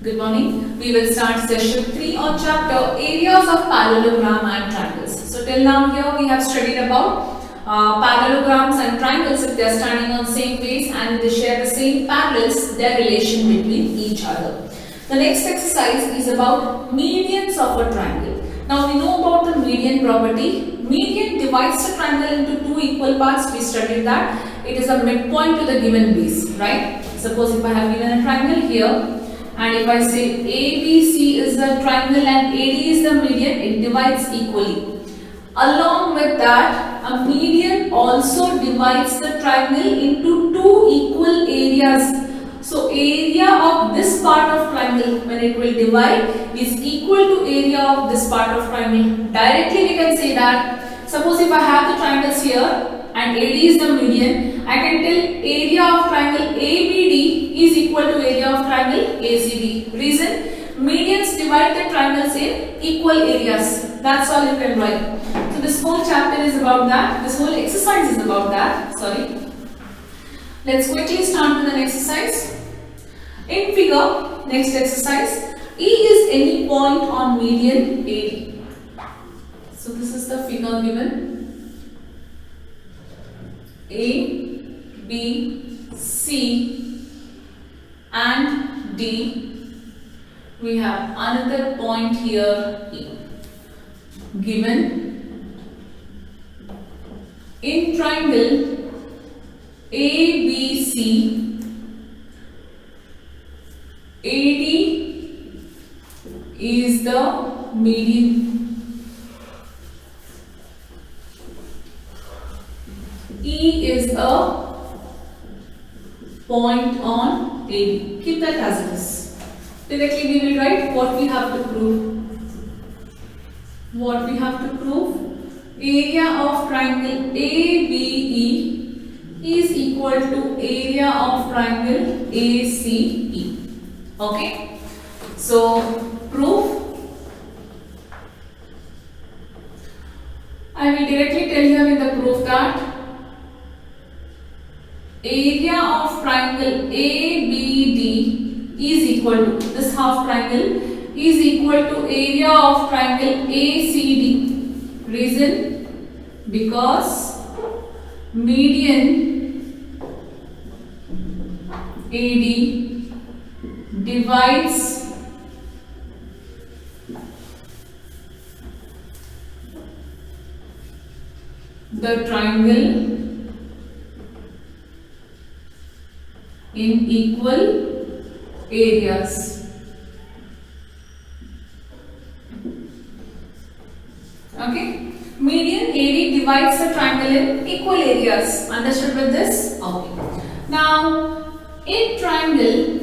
Good morning. We will start session 3 on chapter areas of parallelogram and triangles. So till now here we have studied about parallelograms and triangles. If they are standing on same base and they share the same parallels, their relation between each other. The next exercise is about medians of a triangle. Now we know about the median property. Median divides the triangle into two equal parts. We studied that. It is a midpoint to the given base, right? Suppose if I have given a triangle here, and if I say ABC is the triangle and AD is the median, it divides equally. Along with that, a median also divides the triangle into two equal areas. So area of this part of triangle, when it will divide, is equal to area of this part of triangle. Directly we can say that, suppose if I have the triangles here and AD is the median, I can tell area of triangle ABD is equal to area of triangle ACD. Reason? Medians divide the triangles in equal areas. That's all you can write. So this whole chapter is about that. This whole exercise is about that. Sorry. Let's quickly start with an exercise. In figure, next exercise, E is any point on median AD. So this is the figure given. A, B, C and D. We have another point here E. Given in triangle ABC, AD is the median. E is a point on AD. Keep that as it is. Directly we will write what we have to prove. What we have to prove? Area of triangle ABE is equal to area of triangle ACE. Okay? So, proof. I will directly tell you in the proof that area of triangle ABD is equal to, this half triangle is equal to area of triangle ACD. Reason? Because median AD divides the triangle in equal areas. Okay? Median AD divides the triangle in equal areas. Understood with this? Okay. Now, in triangle,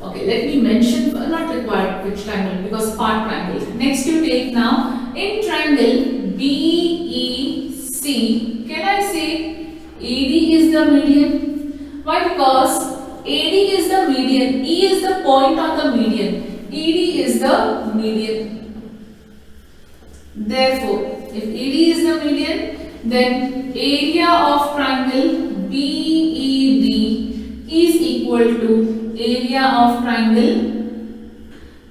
okay, let me mention, not required which triangle, because part triangle. Next you take now, in triangle BEC, can I say AD is the median? Why? Because AD is the median, E is the point on the median, ED is the median. Therefore, if AD is the median, then area of triangle BED is equal to area of triangle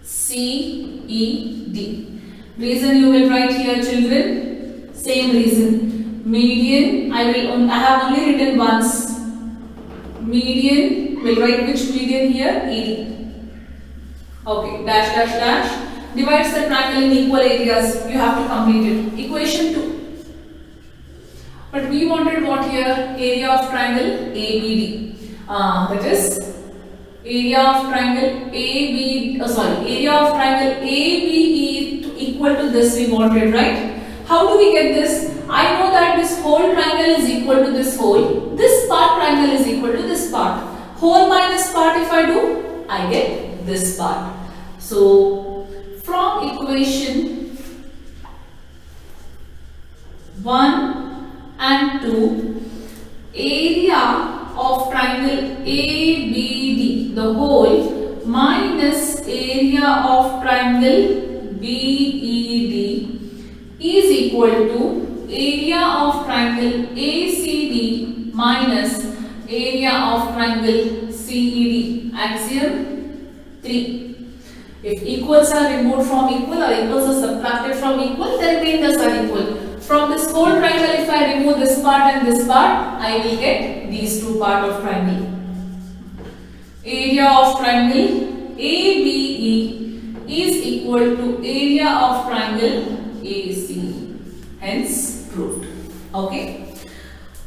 CED. Reason you will write here, children, same reason. Median, I have only written once. Median, will write which median here? AD. Okay, dash dash dash. Divides the triangle in equal areas. You have to complete it. Equation 2. But we wanted what here? Area of triangle ABD. That is area of triangle area of triangle ABE equal to this we wanted, right? How do we get this? I know that this whole triangle is equal to this whole. This part triangle is equal to this part. Whole minus part, if I do, I get this part. So, from equation 1 and 2, area of triangle ABD, the whole, minus area of triangle BED is equal to area of triangle ACD minus area of triangle CED. Axiom 3. If equals are removed from equal or equals are subtracted from equal, the remainders are equal. From this whole triangle, if I remove this part and this part, I will get these two parts of triangle. Area of triangle ABE is equal to area of triangle AC. Hence proved. Okay.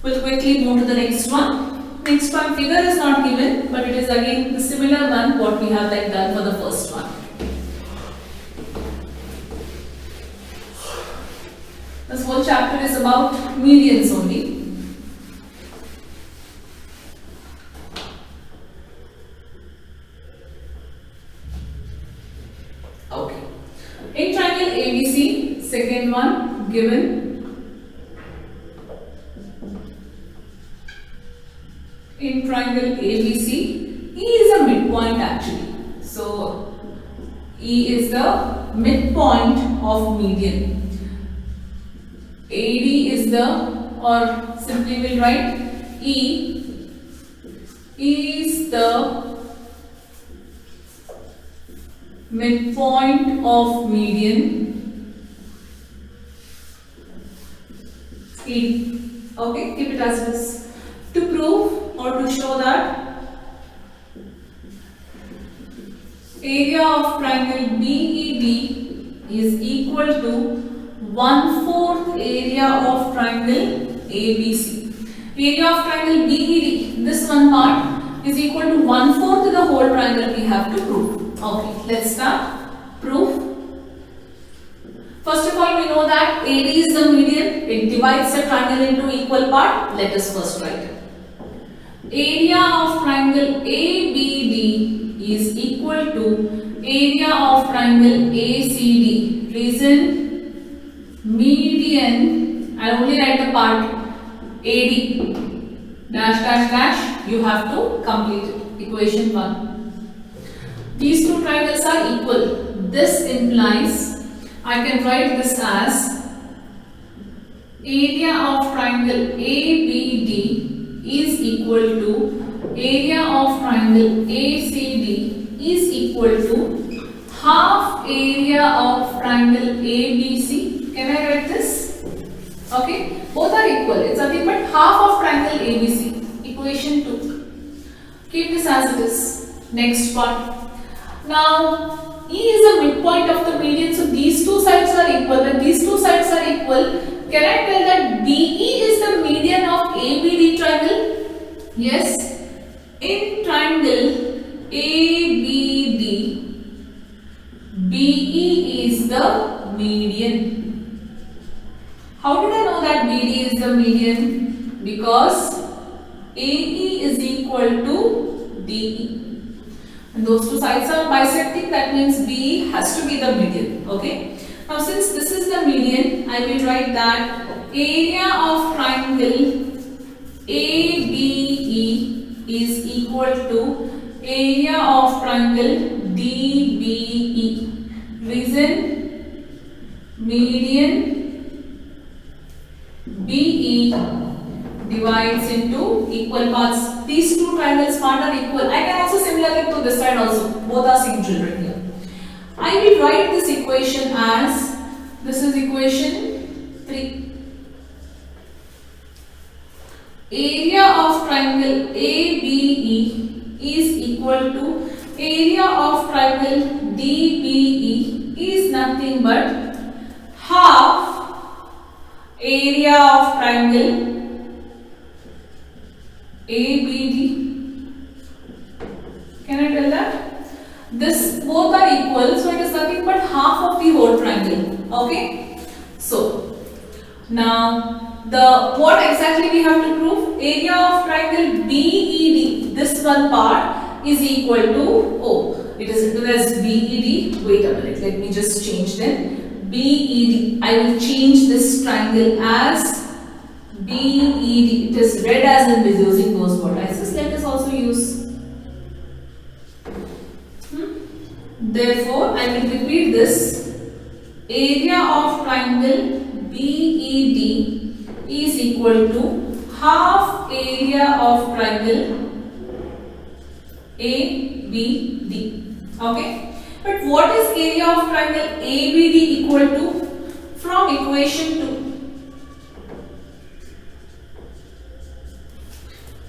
We'll quickly move to the next one. Next one, figure is not given, but it is again the similar one what we have like done for the first one. This whole chapter is about medians only. Okay. In triangle ABC, second one given. In triangle ABC, E is a midpoint actually. So, E is the midpoint of median. AD is the, or simply we'll write E is the midpoint of median. E. Okay, keep it as this. To prove or to show that area of triangle BED is equal to 1/4 area of triangle ABC. Area of triangle BED, this one part, is equal to 1/4 the whole triangle we have to prove. Okay, let's start. Proof. First of all, we know that AD is the median. It divides the triangle into equal part. Let us first write it. Area of triangle ABD is equal to area of triangle ACD. Reason, median, I only write the part AD dash dash dash, you have to complete it. Equation 1. These two triangles are equal. This implies I can write this as area of triangle ABD is equal to area of triangle ACD is equal to half area of triangle ABC. Can I write this? Okay, both are equal. It's nothing but half of triangle ABC. Equation 2. Keep this as it is. Next part. Now, E is a midpoint of the median, so these two sides are equal. When these two sides are equal, can I tell that BE is the median of ABD triangle? Yes. In triangle ABD, BE is the median. How did I know that BD is the median? Because AE is equal to DE. And those two sides are bisecting, that means BE has to be the median. Okay. Now since this is the median, I will write that area of triangle ABE is equal to area of triangle DBE. Reason, median BE divides into equal parts. These two triangles part are equal. I can also similarly to this side also. Both are same children here. I will write this equation as, this is equation 3. Area of triangle ABE is equal to area of triangle DBE is nothing but half area of triangle ABD. Can I tell that? This both are equal, so it is nothing but half of the whole triangle. Okay. So now what exactly we have to prove? Area of triangle BED. This one part is equal to it is written as BED. Wait a minute. Let me just change them. BED. I will change this triangle as BED. It is read as in using those vertices. Let us also use. Therefore, I will repeat this. Area of triangle BED is equal to half area of triangle ABD. Okay. But what is area of triangle ABD equal to? From equation 2.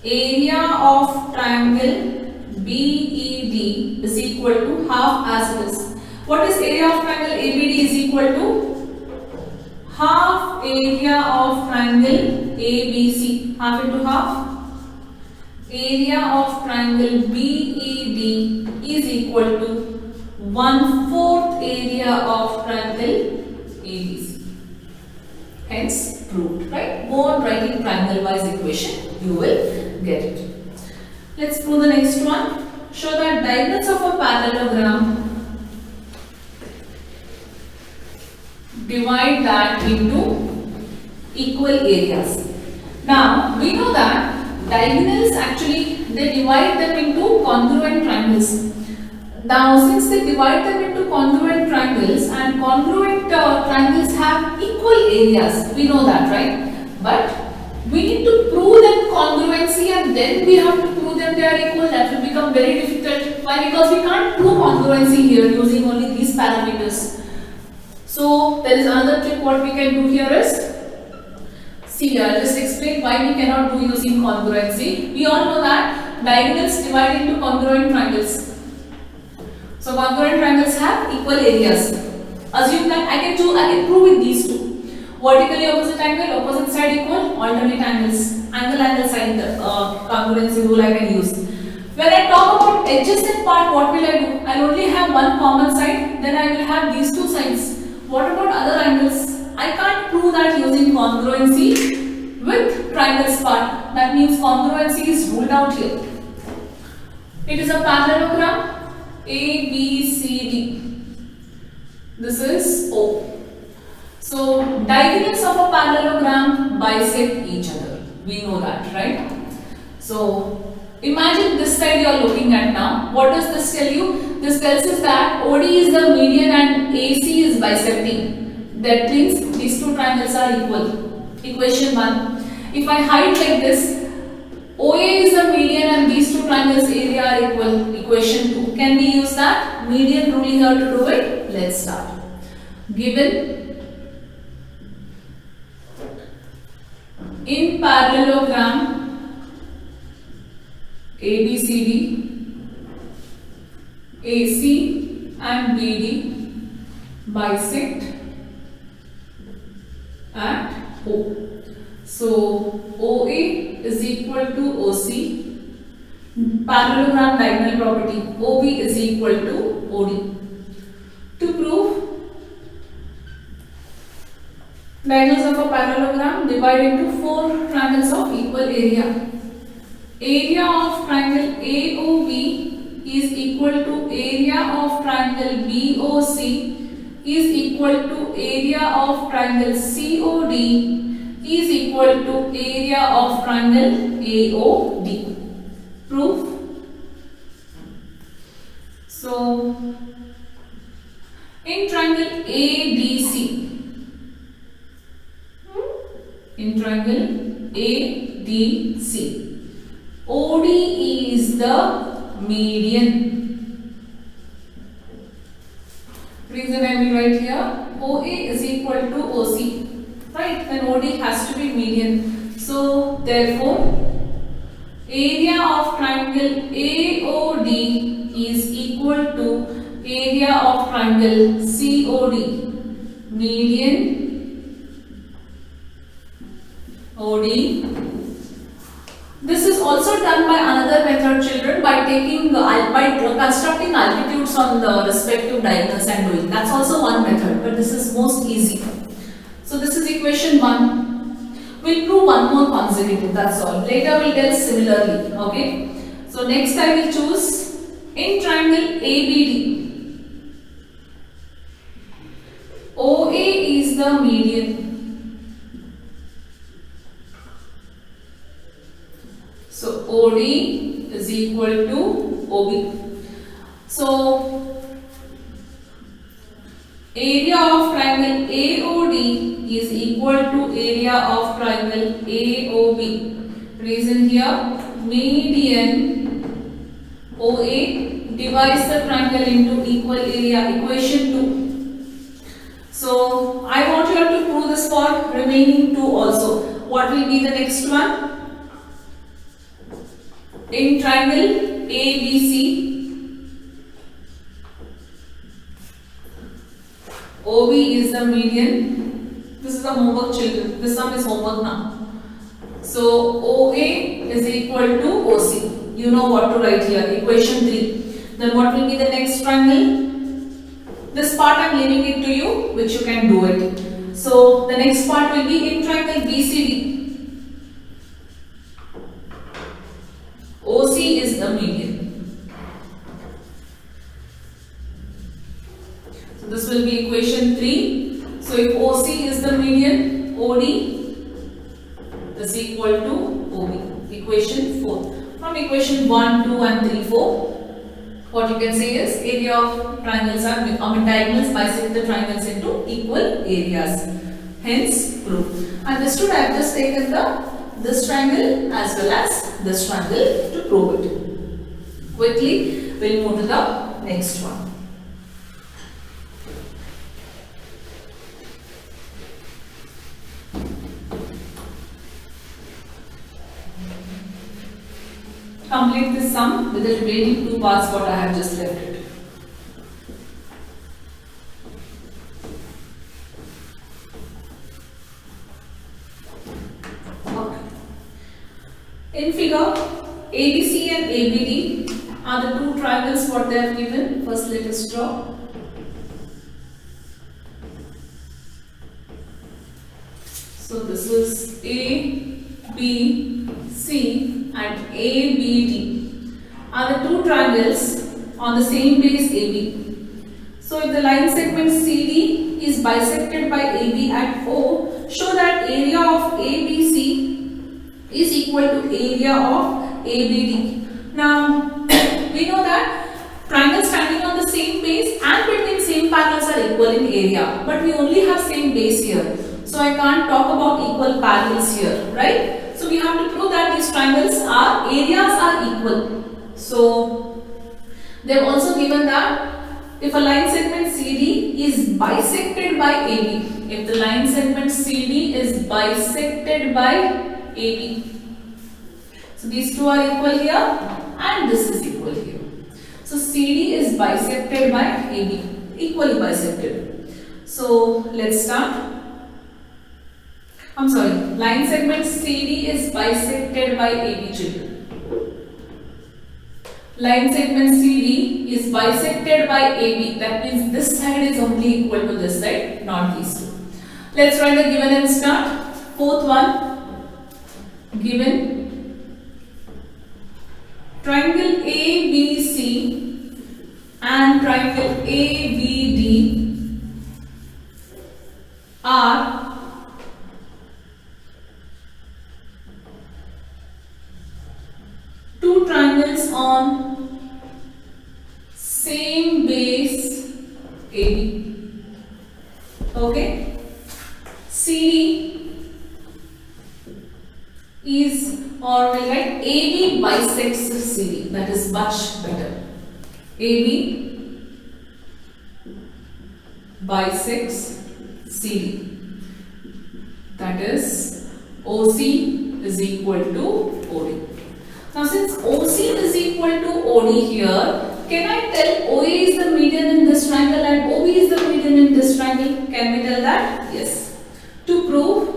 Area of triangle BED is equal to half as it is. What is area of triangle ABD is equal to? Half area of triangle ABC. Half into half. Area of triangle BED is equal to 1/4 area of triangle ABC. Hence proved, right? Go on writing triangle wise equation, you will get it. Let's prove the next one. Show that diagonals of a parallelogram, divide that into equal areas. Now we know that diagonals actually they divide them into congruent triangles. Now since they divide them into congruent triangles and congruent triangles have equal areas, we know that, right? But we need to prove them congruency and then we have to prove them they are equal. That will become very difficult. Why? Because we can't prove congruency here using only these parameters. So there is another trick. What we can do here is, see, I'll just explain why we cannot do using congruency. We all know that diagonals divide into congruent triangles. So congruent triangles have equal areas. Assume that I can prove with these two. Vertically opposite angle, opposite side equal, alternate angles. Angle side, congruency rule I can use. When I talk about adjacent part, what will I do? I'll only have one common side, then I will have these two sides. What about other angles? I can't prove that using congruency with triangles part. That means congruency is ruled out here. It is a parallelogram ABCD. This is O. So diagonals of a parallelogram bisect each other. We know that, right? So imagine this side you are looking at now. What does this tell you? This tells us that OD is the median and AC is bisecting. That means these two triangles are equal. Equation 1. If I hide like this, OA is the median and these two triangles area are equal. Equation 2. Can we use that median rule here to do it? Let's start. Given in parallelogram ABCD, AC and BD bisect at O. So OA is equal to OC. Parallelogram diagonal property, OB is equal to OD. To prove diagonals of a parallelogram, divide into 4 triangles of equal area. Area of triangle AOB is equal to area of triangle BOC is equal to area of triangle COD is equal to area of triangle AOD. Proof. So in triangle ADC, in triangle ADC, OD is the median. Reason I will write here, OA is equal to OC, right? Then OD has to be median. So therefore area of triangle AOD is equal to area of triangle COD. Median OD. This is also done by another method, children, by constructing altitudes on the respective diagonals and doing. That's also one method, but this is most easy. So this is equation 1. We'll prove one more consecutive, that's all. Later we'll tell similarly, okay? So next I will choose in triangle ABD. OA is the median. So OD is equal to OB. So area of triangle AOD is equal to area of triangle AOB. Reason here, median OA divides the triangle into equal area, equation 2. So I want you to prove this for remaining two also. What will be the next one? In triangle ABC, OB is the median. This is the homework, children. This sum is homework now. So OA is equal to OC. You know what to write here. Equation 3. Then what will be the next triangle? This part I am leaving it to you, which you can do it. So the next part will be in triangle BCD. OC is the median. So this will be equation 3. So if OC is the median, OD is equal to OB. Equation 4. From equation 1, 2 and 3, 4. What you can say is area of triangles are diagonals bisect the triangles into equal areas. Hence proof. Understood? I have just taken this triangle as well as this triangle to prove it. Quickly we'll move to the next one. Complete this sum with the remaining two parts what I have just left it. Okay. In figure, ABC and ABD are the two triangles what they have given. First let us draw. So this is A, B, C and ABD are the two triangles on the same base AB. So if the line segment CD is bisected by AB at O, show that area of ABC is equal to area of ABD. Now we know that triangles standing on the same base and between same parallels are equal in area, but we only have same base here. So I can't talk about equal parallels here, right? So we have to prove that these triangles are areas are equal. So they have also given that if a line segment CD is bisected by AB, if the line segment CD is bisected by AB, so these two are equal here and this is equal here. So CD is bisected by AB, equally bisected. So let's start. I'm sorry, line segment CD is bisected by AB, children. Line segment CD is bisected by AB. That means this side is only equal to this side, not these two. Let's write the given and start. Fourth one, given triangle ABC and triangle ABD are two triangles on same base AB. Okay. CD is, or we'll write AB bisects CD. That is much better. AB bisects CD. That is OC is equal to OD. Now since OC is equal to OD here, can I tell OA is the median in this triangle and OB is the median in this triangle? Can we tell that? Yes. To prove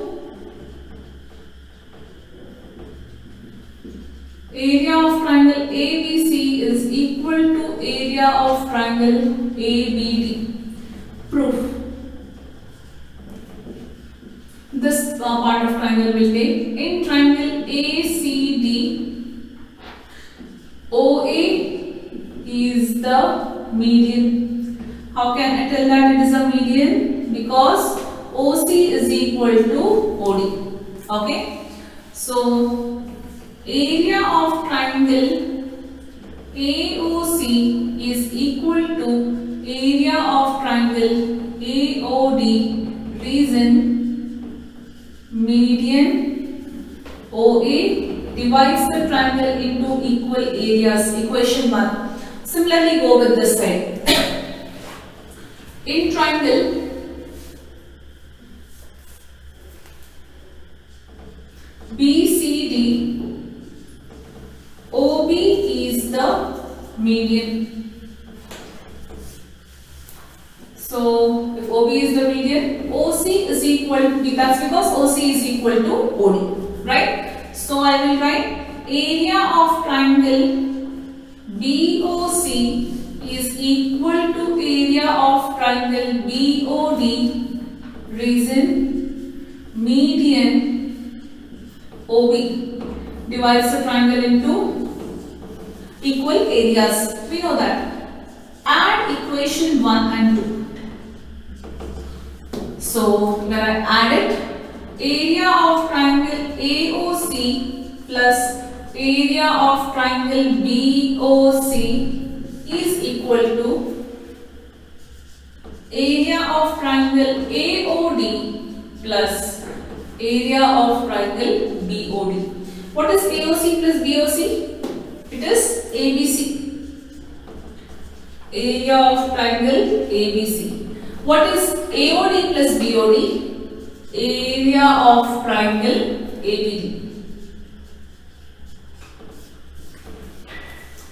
area of triangle ABC is equal to area of triangle ABD. Proof. This part of triangle will take in triangle ACD. OA is the median. How can I tell that it is a median? Because OC is equal to OD. Okay. So area of triangle AOC is equal to area of triangle AOD. Reason median OA divides the triangle into equal areas. Equation 1. Similarly, go with this side. In triangle BCD, OB is the median. So if OB is the median, OC is equal to, that's because OC is equal to OD, right? So I will write area of triangle BOC is equal to area of triangle BOD, reason median OB divides the triangle into equal areas. We know that. Add equation 1 and 2. So when I add it, area of triangle AOC plus area of triangle BOC is equal to area of triangle AOD plus area of triangle BOD. What is AOC plus BOC? It is ABC. Area of triangle ABC. What is AOD plus BOD? Area of triangle ABD.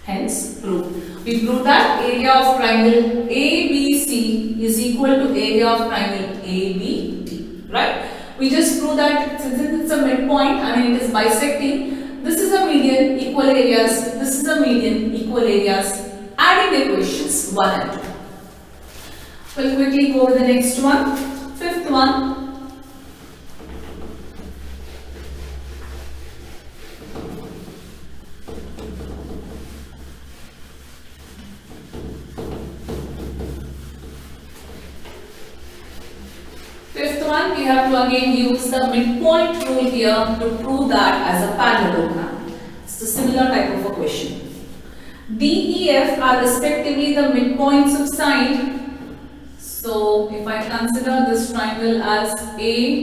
Hence, prove. We prove that area of triangle ABC is equal to area of triangle ABD. Right? We just prove that since it's a midpoint, I mean it is bisecting. This is a median, equal areas. This is a median, equal areas. Adding the equations 1 and 2. We'll quickly go with the next one. Fifth one. Fifth one, we have to again use the midpoint rule here to prove that as a parallelogram. It's a similar type of a question. DEF are respectively the midpoints of side. So if I consider this triangle as A,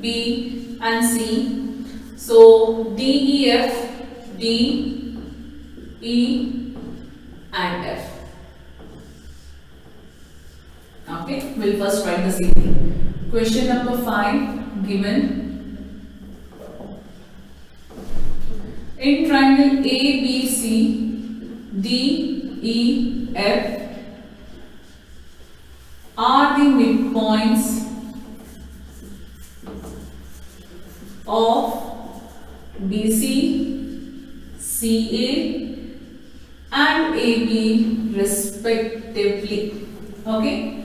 B and C, so DEF, D, E and F. Okay, we'll first write the same thing. Question number 5 given. In triangle ABC, DEF are the midpoints of BC, CA and AB respectively. Okay,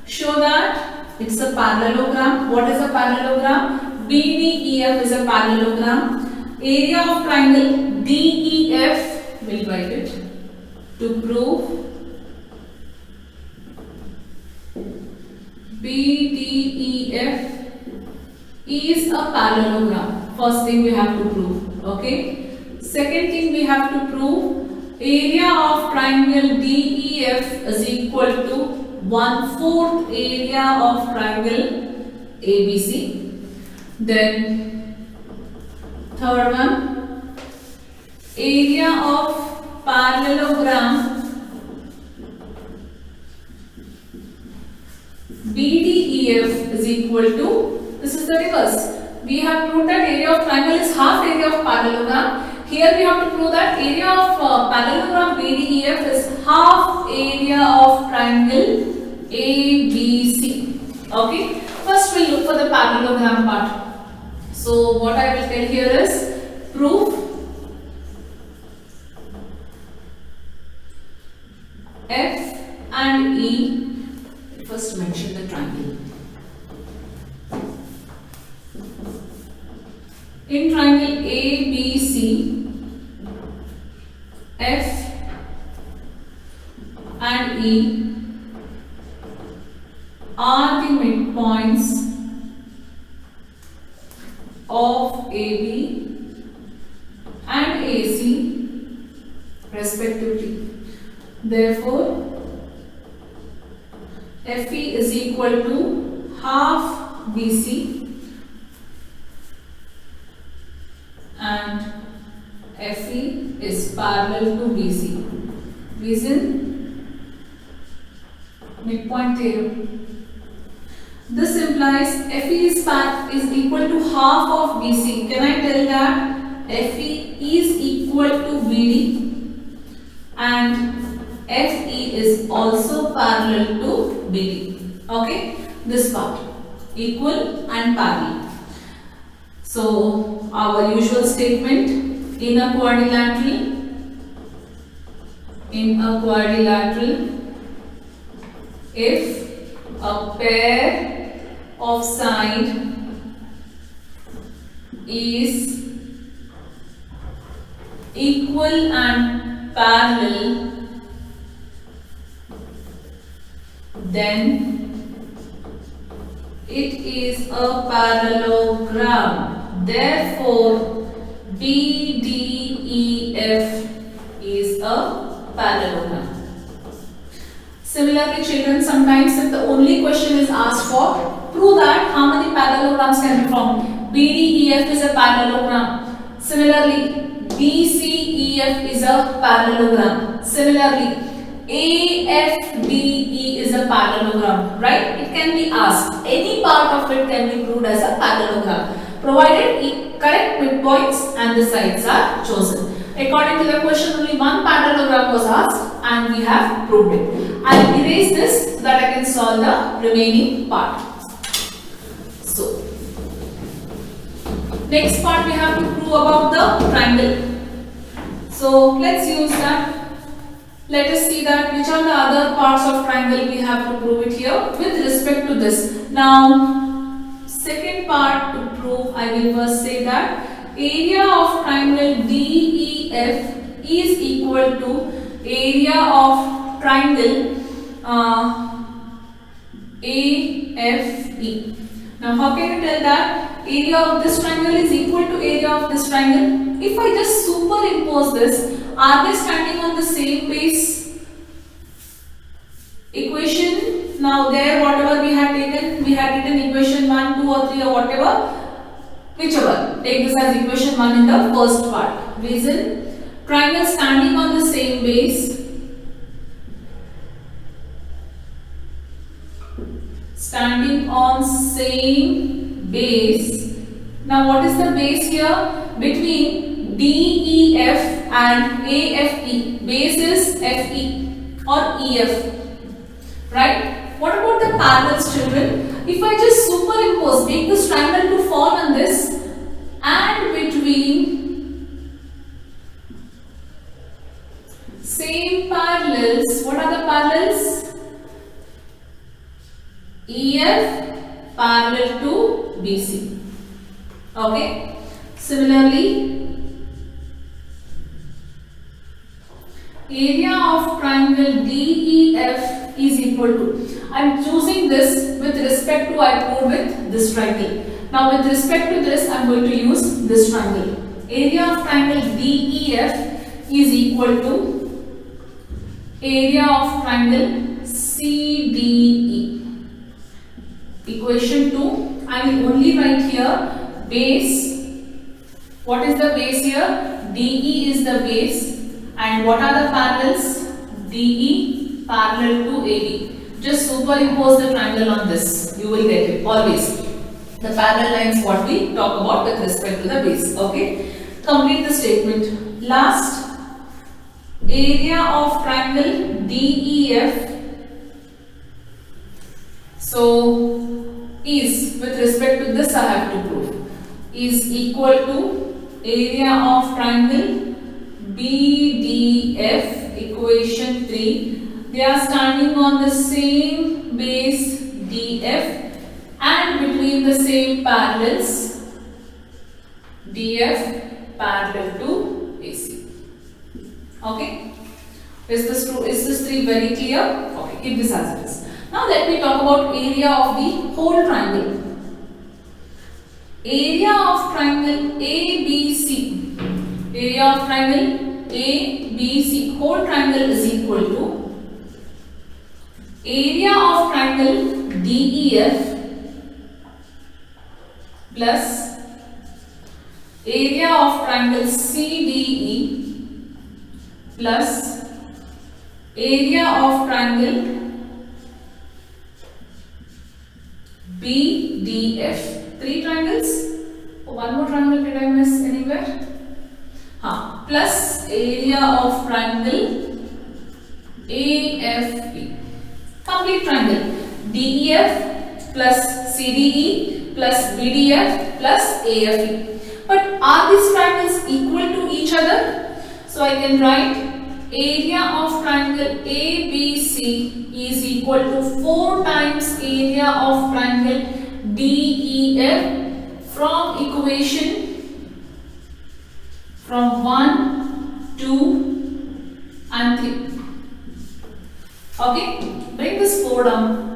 show that it's a parallelogram. What is a parallelogram? BDEF is a parallelogram. Area of triangle DEF, we'll write it to prove BDEF is a parallelogram. First thing we have to prove. Okay. Second thing we have to prove area of triangle DEF is equal to 1/4 area of triangle ABC. Then third one, area of parallelogram BDEF is equal to, this is the reverse. We have proved that area of triangle is half area of parallelogram. Here we have to prove that area of parallelogram BDEF is half area of triangle ABC. Okay. First we'll look for the parallelogram part. So what I will tell here is proof F and E. First mention the triangle. In triangle ABC, F and E are the midpoints of AB and AC respectively. Therefore, FE is equal to half BC and FE is parallel to BC. Reason? Midpoint theorem. This implies FE is equal to half of BC. Can I tell that FE is equal to BD and FE is also parallel to BD. Okay, this part equal and parallel. So our usual statement, in a quadrilateral, if a pair of side is equal and parallel, then it is a parallelogram. Therefore, BDEF is a parallelogram. Similarly, children, sometimes if the only question is asked for, prove that how many parallelograms can be formed. BDEF is a parallelogram. Similarly, BCEF is a parallelogram. Similarly, AFBE is a parallelogram, right? It can be asked. Any part of it can be proved as a parallelogram, provided correct midpoints and the sides are chosen. According to the question, only one parallelogram was asked and we have proved it. I will erase this so that I can solve the remaining part. So, next part we have to prove about the triangle. So, let's use that. Let us see that which are the other parts of triangle we have to prove it here with respect to this. Now, second part to prove, I will first say that area of triangle DEF is equal to area of triangle AFE. Now, how can you tell that area of this triangle is equal to area of this triangle? If I just superimpose this, are they standing on the same base? Equation, now there whatever we had taken equation 1, 2 or 3 or whatever, whichever. Take this as equation 1 in the first part. Reason, triangle standing on the same base. Standing on same base. Now what is the base here? Between DEF and AFE. Base is FE or EF. Right? What about the parallels, children? If I just superimpose, make this triangle to fall on this, and between same parallels, what are the parallels? EF parallel to BC. Okay. Similarly, area of triangle DEF is equal to, I am choosing this with respect to, I proved with this triangle. Now with respect to this, I am going to use this triangle. Area of triangle DEF is equal to area of triangle CDE. Equation 2, I will only write here base. What is the base here? DE is the base. And what are the parallels? DE parallel to AB. Just superimpose the triangle on this. You will get it always. The parallel lines what we talk about with respect to the base. Okay. Complete the statement. Last, area of triangle DEF. So is, with respect to this I have to prove, is equal to area of triangle BDF, equation 3. They are standing on the same base DF and between the same parallels DF parallel to AC. Okay. Is this true? Is this 3 very clear? Okay, keep this as it is. Now let me talk about area of the whole triangle. Area of triangle ABC. Area of triangle ABC, whole triangle is equal to area of triangle DEF plus area of triangle CDE plus area of triangle BDF. 3 triangles. Oh, one more triangle, did I miss anywhere? Plus area of triangle AFE. Complete triangle. DEF plus CDE plus BDF plus AFE. But are these triangles equal to each other? So I can write area of triangle ABC is equal to 4 times area of triangle DEF from equation from 1, 2 and 3. Okay, bring this 4 down.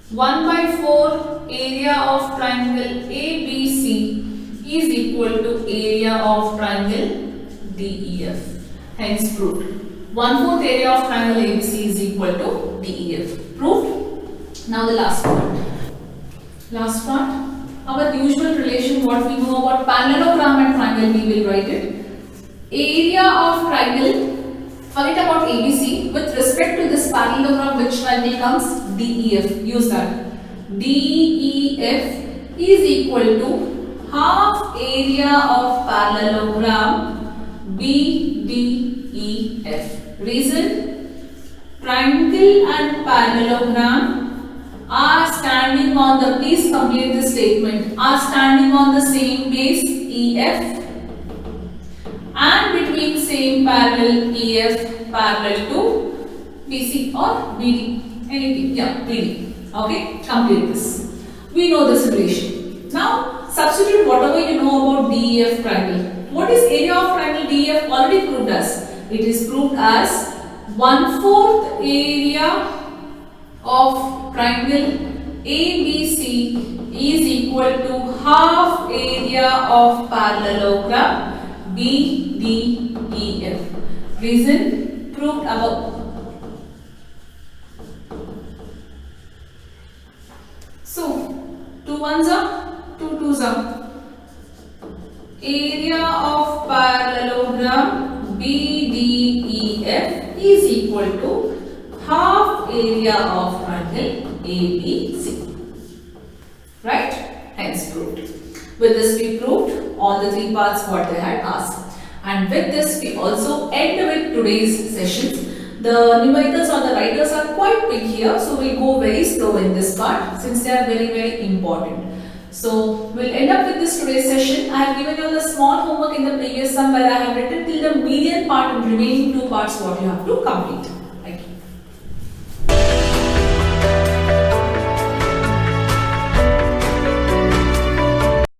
1 by 4 area of triangle ABC is equal to area of triangle DEF. Hence proved. 1/4 area of triangle ABC is equal to DEF. Proved? Now the last part. Last part. Our usual relation, what we know about parallelogram and triangle, we will write it. Area of triangle, forget about ABC, with respect to this parallelogram, which triangle comes? DEF. Use that. DEF is equal to half area of parallelogram BDEF. Reason? Triangle and parallelogram are standing on the, please complete this statement, are standing on the same base EF and between same parallel EF parallel to BC or BD, anything, yeah, BD. Okay, complete this. We know this relation. Now substitute whatever you know about DEF triangle. What is area of triangle DEF? Already proved as, it is proved as 1/4 area of triangle ABC is equal to half area of parallelogram BDEF. Reason? Proved above. So 2 ones are, 2 twos are. Area of parallelogram BDEF is equal to half area of triangle ABC. Right? Hence proved. With this we proved all the 3 parts what they had asked. And with this we also end with today's sessions. The numericals or the writers are quite big here, so we'll go very slow in this part since they are very important. So we'll end up with this today's session. I have given you the small homework in the previous sum where I have written till the median part and remaining 2 parts what you have to complete.